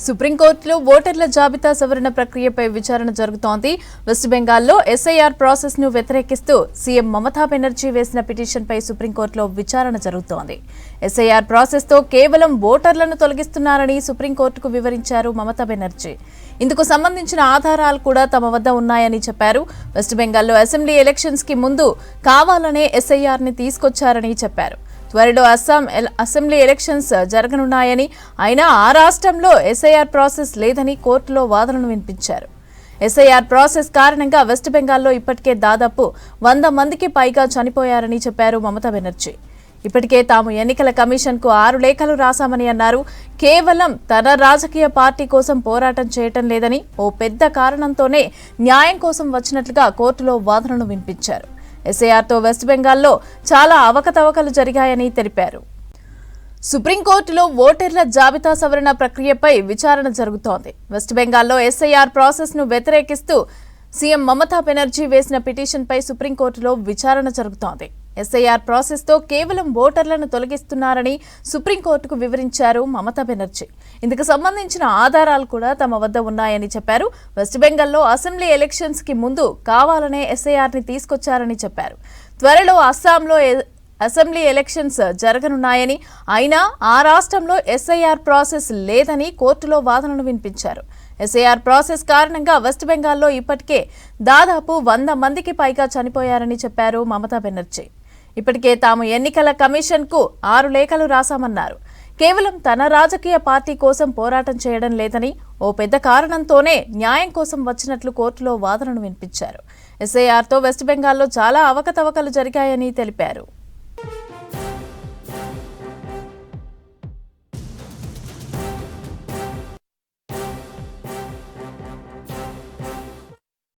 సుప్రీంకోర్టులో ఓటర్ల జాబితా సవరణ ప్రక్రియపై విచారణ జరుగుతోంది. వెస్ట్ బెంగాల్లో ఎస్ఐఆర్ ప్రాసెస్ ను వ్యతిరేకిస్తూ సీఎం మమతా బెనర్జీ వేసిన పిటిషన్పై సుప్రీంకోర్టులో విచారణ జరుగుతోంది. ఎస్ఐఆర్ ప్రాసెస్ తో కేవలం ఓటర్లను తొలగిస్తున్నారని సుప్రీంకోర్టుకు వివరించారు మమతా బెనర్జీ. ఇందుకు సంబంధించిన ఆధారాలు కూడా తమ వద్ద ఉన్నాయని చెప్పారు. వెస్ట్ బెంగాల్లో అసెంబ్లీ ఎలక్షన్స్ కి ముందు కావాలనే ఎస్ఐఆర్ ని తీసుకొచ్చారని చెప్పారు. త్వరలో అసెంబ్లీ ఎలక్షన్స్ జరగనున్నాయని, అయినా ఆ రాష్ట్రంలో ఎస్ఐఆర్ ప్రాసెస్ లేదని కోర్టులో వాదనలు వినిపించారు. ఎస్ఐఆర్ ప్రాసెస్ కారణంగా వెస్ట్ బెంగాల్లో ఇప్పటికే దాదాపు 100 మందికి పైగా చనిపోయారని చెప్పారు మమతా బెనర్జీ. ఇప్పటికే తాము ఎన్నికల కమిషన్ కు 6 లేఖలు రాశామని అన్నారు. కేవలం తన రాజకీయ పార్టీ కోసం పోరాటం చేయటం లేదని, ఓ పెద్ద కారణంతోనే న్యాయం కోసం వచ్చినట్లుగా కోర్టులో వాదనలు వినిపించారు. ఎస్ఐఆర్తో వెస్ట్ బెంగాల్లో చాలా అవకతవకలు జరిగాయని తెలిపారు. సుప్రీంకోర్టులో ఓటర్ల జాబితా సవరణ ప్రక్రియపై విచారణ జరుగుతోంది. వెస్ట్ బెంగాల్లో ఎస్ఐఆర్ ప్రాసెస్ ను వ్యతిరేకిస్తూ సీఎం మమతా బెనర్జీ వేసిన పిటిషన్పై సుప్రీంకోర్టులో విచారణ జరుగుతోంది. ఎస్ఐఆర్ ప్రాసెస్ తో కేవలం ఓటర్లను తొలగిస్తున్నారని సుప్రీంకోర్టుకు వివరించారు మమతా బెనర్జీ. ఇందుకు సంబంధించిన ఆధారాలు కూడా తమ వద్ద ఉన్నాయని చెప్పారు. వెస్ట్ బెంగాల్లో అసెంబ్లీ ఎలక్షన్స్ కి ముందు కావాలనే ఎస్ఐఆర్ ని తీసుకొచ్చారని చెప్పారు. త్వరలో అస్సాంలో అసెంబ్లీ ఎలక్షన్స్ జరగనున్నాయని, అయినా ఆ రాష్ట్రంలో ఎస్ఐఆర్ ప్రాసెస్ లేదని కోర్టులో వాదనలు వినిపించారు. ఎస్ఐఆర్ ప్రాసెస్ కారణంగా వెస్ట్ బెంగాల్లో ఇప్పటికే దాదాపు 100 మందికి పైగా చనిపోయారని చెప్పారు మమతా బెనర్జీ. ఇప్పటికే తాము ఎన్నికల కమిషన్ కు 6 లేఖలు రాశామన్నారు. కేవలం తన రాజకీయ పార్టీ కోసం పోరాటం చేయడం లేదని, ఓ పెద్ద కారణంతోనే న్యాయం కోసం వచ్చినట్లు కోర్టులో వాదనను వినిపించారు. ఎస్ఐఆర్తో వెస్ట్ బెంగాల్లో చాలా అవకతవకలు జరిగాయని తెలిపారు.